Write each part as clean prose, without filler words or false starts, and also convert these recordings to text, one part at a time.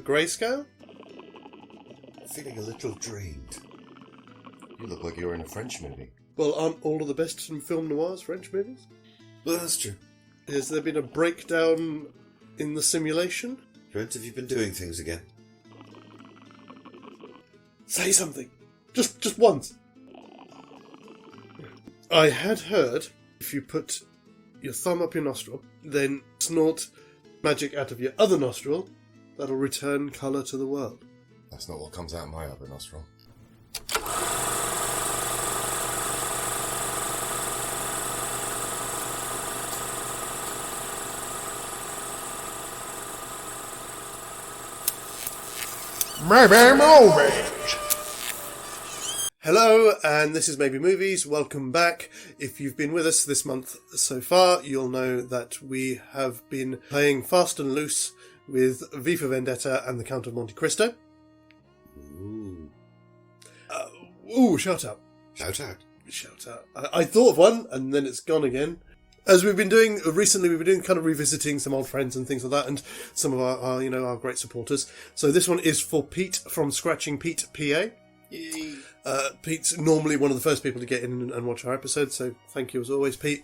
Grayscale? Feeling a little drained. You look like you're in a French movie. Well, aren't all of the best in film noirs French movies? Well, that's true. Has there been a breakdown in the simulation? Trent, have you been doing things again? Say something. Just once. I had heard if you put your thumb up your nostril, then snort magic out of your other nostril, that'll return colour to the world. That's not what comes out of my other nostril. Maybe Movies! Hello, and this is Maybe Movies. Welcome back. If you've been with us this month so far, you'll know that we have been playing fast and loose with V for Vendetta and the Count of Monte Cristo. Shout out. Shout out. Shout out. I thought of one, and then it's gone again. As we've been doing recently, we've been doing kind of revisiting some old friends and things like that, and some of our great supporters. So this one is for Pete from Scratching Pete PA. Yay. Pete's normally one of the first people to get in and watch our episodes, so thank you as always, Pete.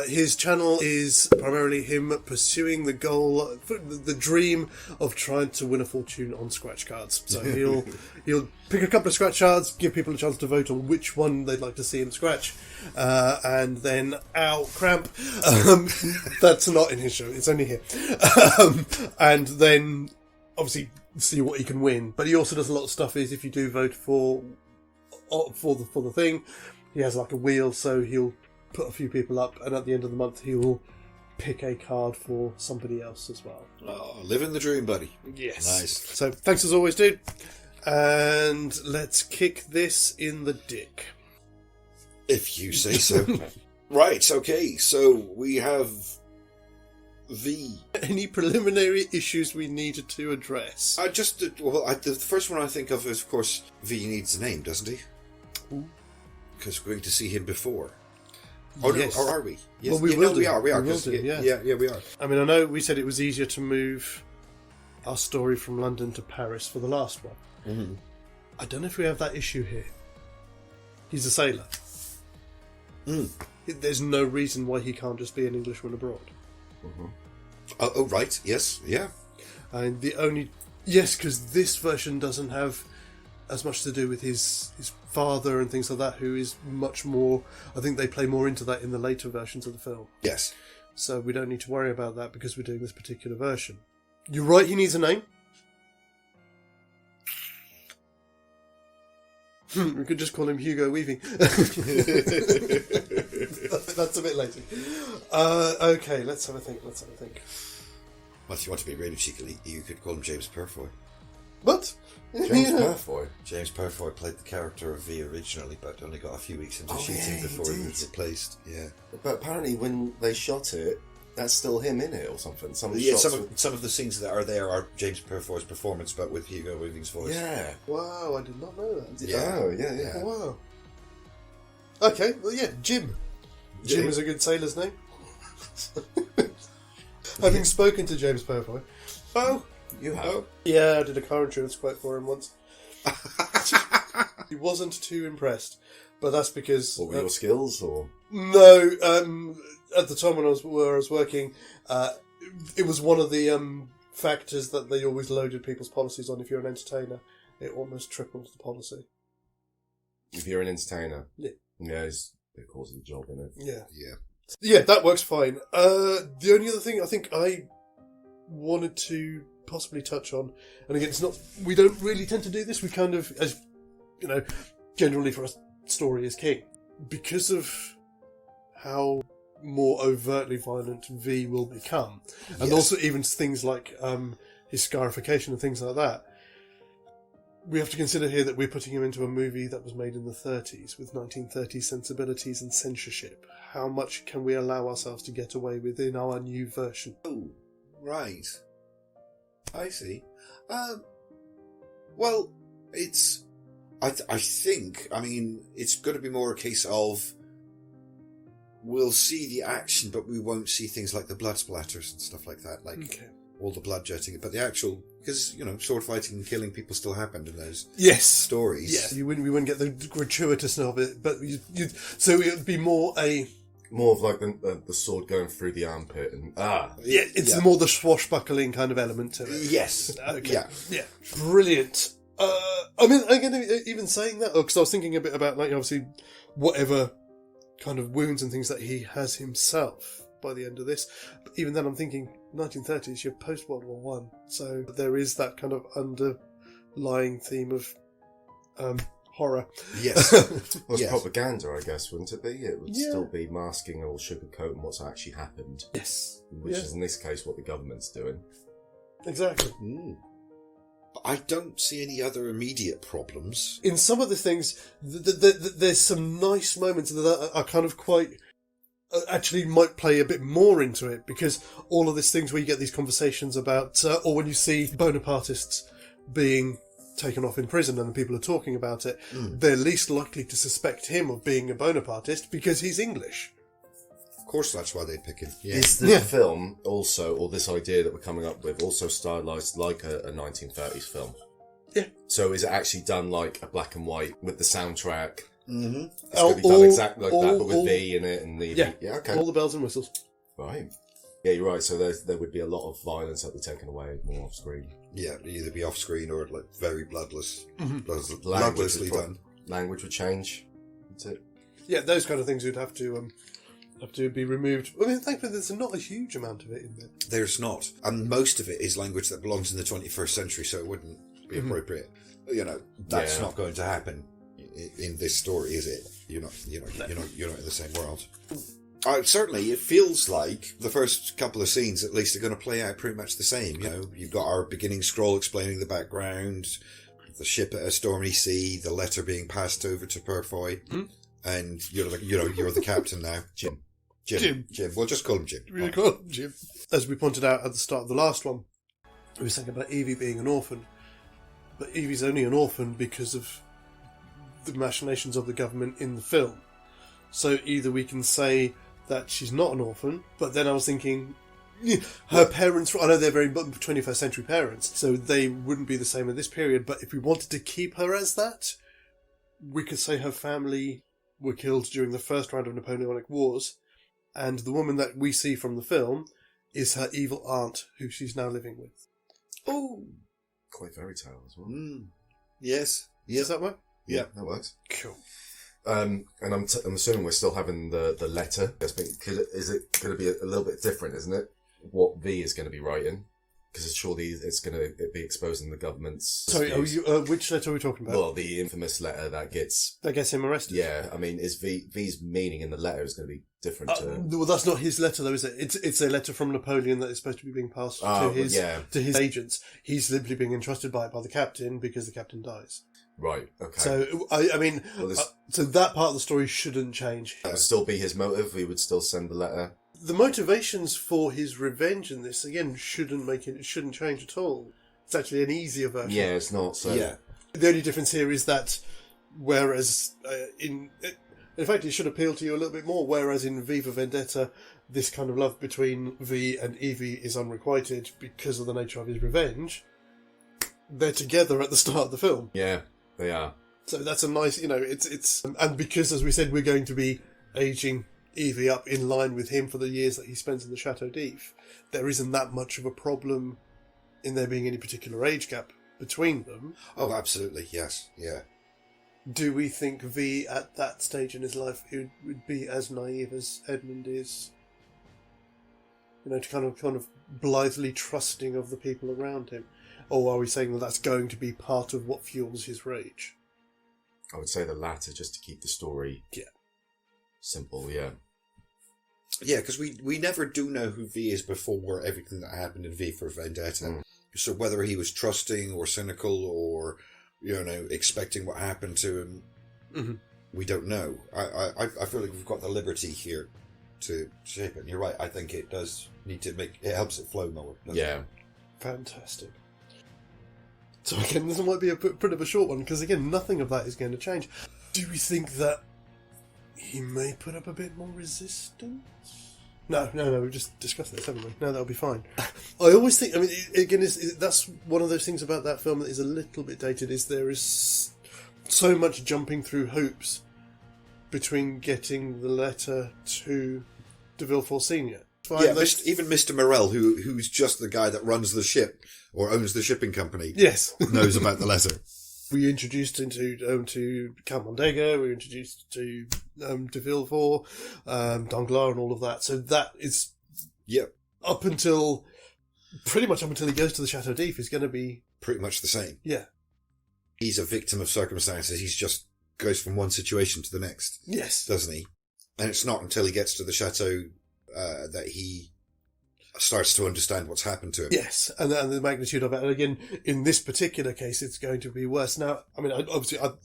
His channel is primarily him pursuing the goal, the dream of trying to win a fortune on scratch cards. So he'll pick a couple of scratch cards, give people a chance to vote on which one they'd like to see him scratch, and then, cramp. That's not in his show, it's only here. And then, obviously, see what he can win. But he also does a lot of stuff is if you do vote for the thing, he has like a wheel, so he'll put a few people up, and at the end of the month he will pick a card for somebody else as well. Oh, living the dream, buddy. Yes. Nice. So thanks as always, dude. And let's kick this in the dick. If you say so. Right, okay, so we have V. Any preliminary issues we needed to address? The first one I think of is, of course, V needs a name, doesn't he? Because we're going to see him before. Oh, yes. No, or are we? Yes. Well, we will do. We are. We will do, yeah, we are. I mean, I know we said it was easier to move our story from London to Paris for the last one. Mm-hmm. I don't know if we have that issue here. He's a sailor. There's no reason why he can't just be an Englishman abroad. Mm-hmm. Oh, right. Yes. Yeah. And because this version doesn't have as much to do with his father and things like that, who is much more. I think they play more into that in the later versions of the film. Yes. So we don't need to worry about that because we're doing this particular version. You're right. He needs a name. We could just call him Hugo Weaving. That's a bit lazy. Okay, let's have a think. Well, if you want to be really cheeky, you could call him James Purfoy. What? James Purfoy? James Purfoy played the character of V originally, but only got a few weeks into shooting before he was replaced. Yeah. But apparently when they shot it, that's still him in it or something. Some of the scenes that are there are James Purfoy's performance, but with Hugo Weaving's voice. Yeah. Wow, I did not know that. Yeah. Oh, yeah. Oh, wow. Okay, well, yeah, Jim. Jim is a good sailor's name. Having spoken to James Purfoy. Oh, you have? Yeah, I did a car insurance quote for him once. He wasn't too impressed, but that's because... What were your skills, or...? No, at the time when I was working, it was one of the factors that they always loaded people's policies on. If you're an entertainer, it almost triples the policy. If you're an entertainer? Yeah. Yeah, it causes a job, innit? Yeah. Yeah. Yeah, that works fine. The only other thing I think I wanted to possibly touch on, and again, it's not, we don't really tend to do this, we kind of, as you know, generally for us, story is king. Because of how more overtly violent V will become, and also even things like his scarification and things like that, we have to consider here that we're putting him into a movie that was made in the 30s with 1930s sensibilities and censorship. How much can we allow ourselves to get away with in our new version? Oh, right. I see. Well, it's... I think, I mean, it's going to be more a case of we'll see the action, but we won't see things like the blood splatters and stuff like that, like all the blood jetting. But the actual, because sword fighting and killing people still happened in those stories. Yes, we wouldn't get the gratuitousness of it, but so it would be more of like the sword going through the armpit and it's more the swashbuckling kind of element to it. Yes. Okay. Yeah. Brilliant. I mean, again, even saying that, because I was thinking a bit about, like, obviously, whatever kind of wounds and things that he has himself by the end of this. But even then, I'm thinking 1930s, you're post World War One, so there is that kind of underlying theme of horror. Yes. Well, it's propaganda, I guess, wouldn't it be? It would still be masking or sugarcoating what's actually happened. Yes. Which is, in this case, what the government's doing. Exactly. But I don't see any other immediate problems. In some of the things, there's some nice moments that are kind of quite... actually might play a bit more into it, because all of these things where you get these conversations about, or when you see Bonapartists being taken off in prison and the people are talking about it, they're least likely to suspect him of being a Bonapartist because he's English. Of course, that's why they pick him. Yeah. Is the film also, or this idea that we're coming up with, also stylized like a 1930s film? Yeah. So is it actually done like a black and white with the soundtrack? Mm-hmm. It's going to be done exactly like that, but with V in it and the... Yeah, okay. All the bells and whistles. Right. Yeah, you're right. So there would be a lot of violence that would be taken away more off screen. Yeah, it'd either be off screen or like very bloodless, Language bloodlessly done. Language would change. That's it. Yeah, those kind of things would have to be removed. I mean, thankfully, there's not a huge amount of it in there. There's not, and most of it is language that belongs in the 21st century, so it wouldn't be appropriate. That's not going to happen in this story, is it? You're not in the same world. Certainly, it feels like the first couple of scenes, at least, are going to play out pretty much the same. You've got our beginning scroll explaining the background, the ship at a stormy sea, the letter being passed over to Purfoy, and you're the captain now, Jim. We'll just call him Jim. We'll call him Jim. As we pointed out at the start of the last one, we were saying about Evey being an orphan, but Evey's only an orphan because of the machinations of the government in the film. So either we can say that she's not an orphan, but then I was thinking, her parents, I know they're very 21st century parents, so they wouldn't be the same in this period, but if we wanted to keep her as that, we could say her family were killed during the first round of Napoleonic Wars, and the woman that we see from the film is her evil aunt, who she's now living with. Oh! Quite fairy tale as well. Yes. Does that work? Yeah, that works. Cool. And I'm assuming we're still having the letter. Is it going to be a little bit different, isn't it? What V is going to be writing? Because surely it's going to be exposing the government's... Sorry, which letter are we talking about? Well, the infamous letter that gets him arrested. Yeah, I mean, is V's meaning in the letter is going to be different to... Well, that's not his letter, though, is it? It's a letter from Napoleon that is supposed to be being passed to his agents. He's simply being entrusted by the captain because the captain dies. Right, okay. So, I mean, so that part of the story shouldn't change. That would still be his motive. We would still send the letter. The motivations for his revenge in this, again, shouldn't change at all. It's actually an easier version. Yeah, it's not, so... Yeah. The only difference here is that, whereas in fact, it should appeal to you a little bit more, whereas in V for Vendetta, this kind of love between V and Evey is unrequited because of the nature of his revenge. They're together at the start of the film. Yeah. They are. So that's a nice, it's... And because, as we said, we're going to be aging Evey up in line with him for the years that he spends in the Chateau d'If, there isn't that much of a problem in there being any particular age gap between them. Oh, absolutely, yes, yeah. Do we think V, at that stage in his life, would be as naive as Edmund is? To kind of blithely trusting of the people around him? Or are we saying that that's going to be part of what fuels his rage? I would say the latter, just to keep the story simple, yeah. Yeah, because we never do know who V is before everything that happened in V for Vendetta. So whether he was trusting or cynical or, expecting what happened to him, we don't know. I feel like we've got the liberty here to shape it. And you're right, I think it does need to it helps it flow more. Yeah. Fantastic. So again, this might be a bit of a short one, because again, nothing of that is going to change. Do we think that he may put up a bit more resistance. No, we've just discussed this, haven't we? No, that'll be fine. I always think, I mean, again, that's one of those things about that film that is a little bit dated, is there is so much jumping through hoops between getting the letter to de Villefort Senior. Yeah, even Mr. Morel, who's just the guy that runs the ship, or owns the shipping company, yes, knows about the letter. We introduced into to Count Mondego, we introduced to de Villefort, Danglars and all of that. So that is pretty much up until he goes to the Chateau d'If is going to be pretty much the same. Yeah. He's a victim of circumstances. He's just goes from one situation to the next. Yes. Doesn't he? And it's not until he gets to the chateau that he starts to understand what's happened to him. Yes, and the magnitude of it. And again, in this particular case, it's going to be worse. Now, I mean, obviously, a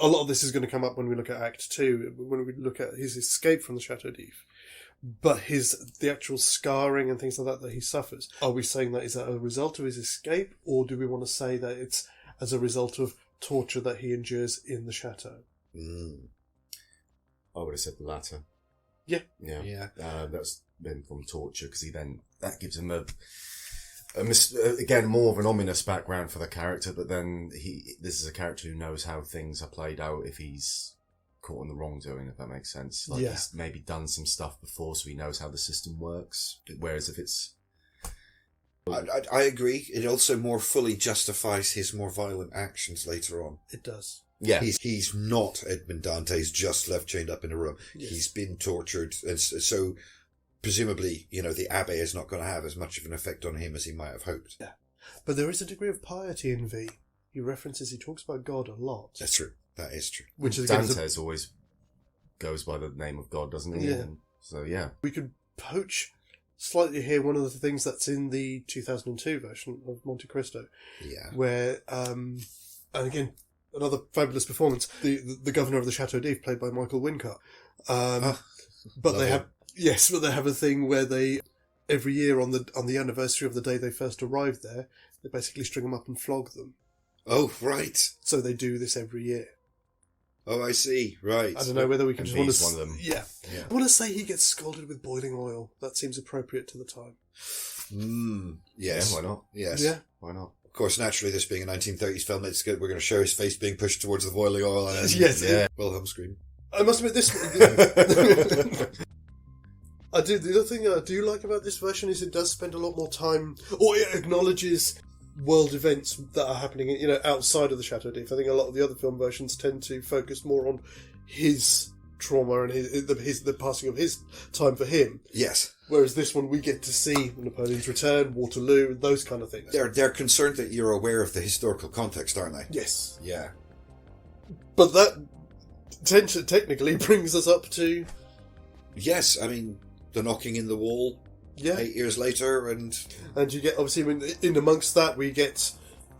lot of this is going to come up when we look at Act 2, when we look at his escape from the Chateau d'If. But the actual scarring and things like that he suffers, are we saying that is that a result of his escape, or do we want to say that it's as a result of torture that he endures in the chateau? I would have said the latter. Yeah. That's been from torture, because that gives him again more of an ominous background for the character. But then this is a character who knows how things are played out if he's caught in the wrongdoing, if that makes sense. He's maybe done some stuff before, so he knows how the system works. Whereas if it's, I agree. It also more fully justifies his more violent actions later on. It does. Yeah. He's not Edmond Dantes just left chained up in a room. Yes. He's been tortured. And so presumably, the Abbé is not going to have as much of an effect on him as he might have hoped. Yeah. But there is a degree of piety in V. He talks about God a lot. That's true. That is true. Which is Dantes always goes by the name of God, doesn't he? Yeah. And so, yeah. We could poach slightly here one of the things that's in the 2002 version of Monte Cristo. Yeah. Where, and again, another fabulous performance, the governor of the Chateau d'If, played by Michael Wincott. But they have a thing where they, every year on the anniversary of the day they first arrived there, they basically string them up and flog them. Oh, right. So they do this every year. Oh, I see. Right. I don't know whether we can just want to... one of them. Yeah. I want to say he gets scalded with boiling oil. That seems appropriate to the time. Yes. Yeah, why not? Yes. Yeah. Why not? Of course, naturally, this being a 1930s film, it's good. We're going to show his face being pushed towards the boiling oil. And yes. Yeah. Wilhelm scream. I must admit, this... The other thing I do like about this version is it does spend a lot more time, or it acknowledges world events that are happening, outside of the Chateau d'If. I think a lot of the other film versions tend to focus more on his trauma and the passing of his time for him. Yes. Whereas this one, we get to see Napoleon's return, Waterloo, those kind of things. They're concerned that you're aware of the historical context, aren't they? Yes. Yeah. But that technically brings us up to... Yes, I mean, the knocking in the wall. Yeah. 8 years later, and you get, obviously, in amongst that, we get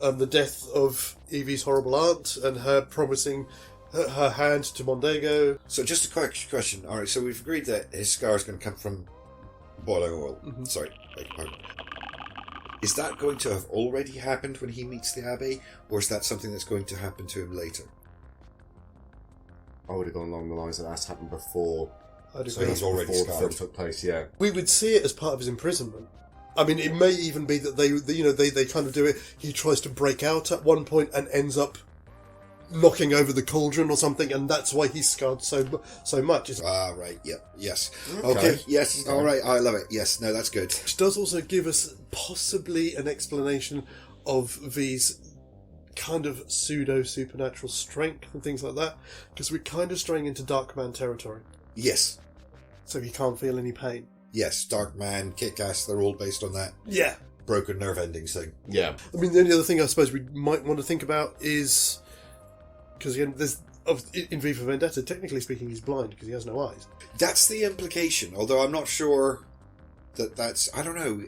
the death of Evie's horrible aunt and her promising her hand to Mondego. So just a quick question. All right, so we've agreed that his scar is going to come from boiling oil. Mm-hmm. Sorry. Is that going to have already happened when he meets the Abbé, or is that something that's going to happen to him later? I would have gone along the lines that that's happened before. So he's already before the scarred. film took place, yeah. We would see it as part of his imprisonment. I mean, it may even be that they kind of do it. He tries to break out at one point and ends up knocking over the cauldron or something, and that's why he's scarred so much. Right. Yep. Yes. Okay. Yes. All right. I love it. Yes. No, that's good. Which does also give us possibly an explanation of V's kind of pseudo-supernatural strength and things like that, because we're kind of straying into Darkman territory. Yes. So he can't feel any pain. Yes, Darkman, Kick-Ass, they're all based on that Yeah. broken nerve endings thing. Yeah. I mean, the only other thing I suppose we might want to think about is... Because, again, in V for Vendetta, technically speaking, he's blind because he has no eyes. That's the implication, although I'm not sure that's... I don't know.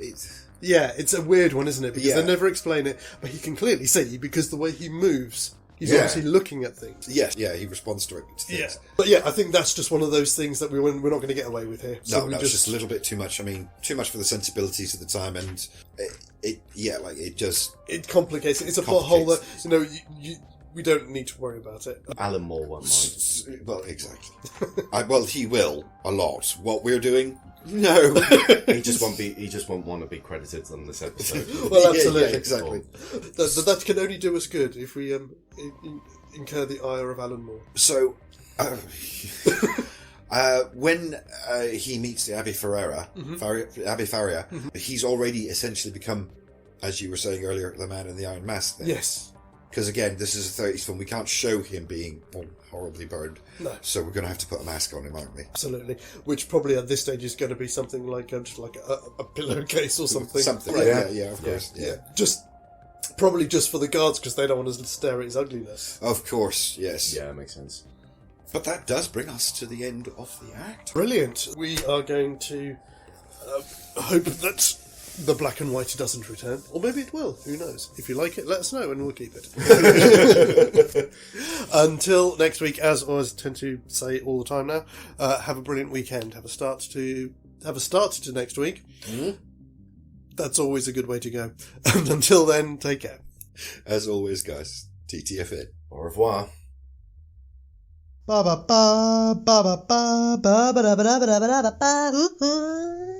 Yeah, it's a weird one, isn't it? Because Yeah. they never explain it, but he can clearly see because the way he moves... He's obviously looking at things. Yes, yeah, he responds to it. Yeah. But yeah, I think that's just one of those things that we're not going to get away with here. So No, it's just a little bit too much. I mean, too much for the sensibilities of the time, and it just... It complicates it. It's a plot hole that, we don't need to worry about it. Alan Moore won't mind. Well, exactly. Well, he will a lot. What we're doing, no. He just won't want to be credited on this episode. Well, absolutely. Yeah, exactly. That can only do us good if we incur the ire of Alan Moore. So, when he meets the Abbe Ferreira, Abbe Faria, he's already essentially become, as you were saying earlier, the man in the Iron Mask. Then. Yes. Because again, this is a 30s film. We can't show him being horribly burned. No. So we're going to have to put a mask on him, aren't we? Absolutely. Which probably at this stage is going to be something like just like a pillowcase or something. Something. Right. Yeah, of course. Yeah. Probably just for the guards because they don't want us to stare at his ugliness. Of course, yes. Yeah, that makes sense. But that does bring us to the end of the act. Brilliant. We are going to hope that the black and white doesn't return. Or maybe it will. Who knows? If you like it, let us know and we'll keep it. Until next week, as I always tend to say all the time now, have a brilliant weekend. Have a start to next week. Mm-hmm. That's always a good way to go. And until then, take care. As always, guys, TTFN. Au revoir. Ba ba ba ba ba ba ba ba ba ba ba ba ba ba ba.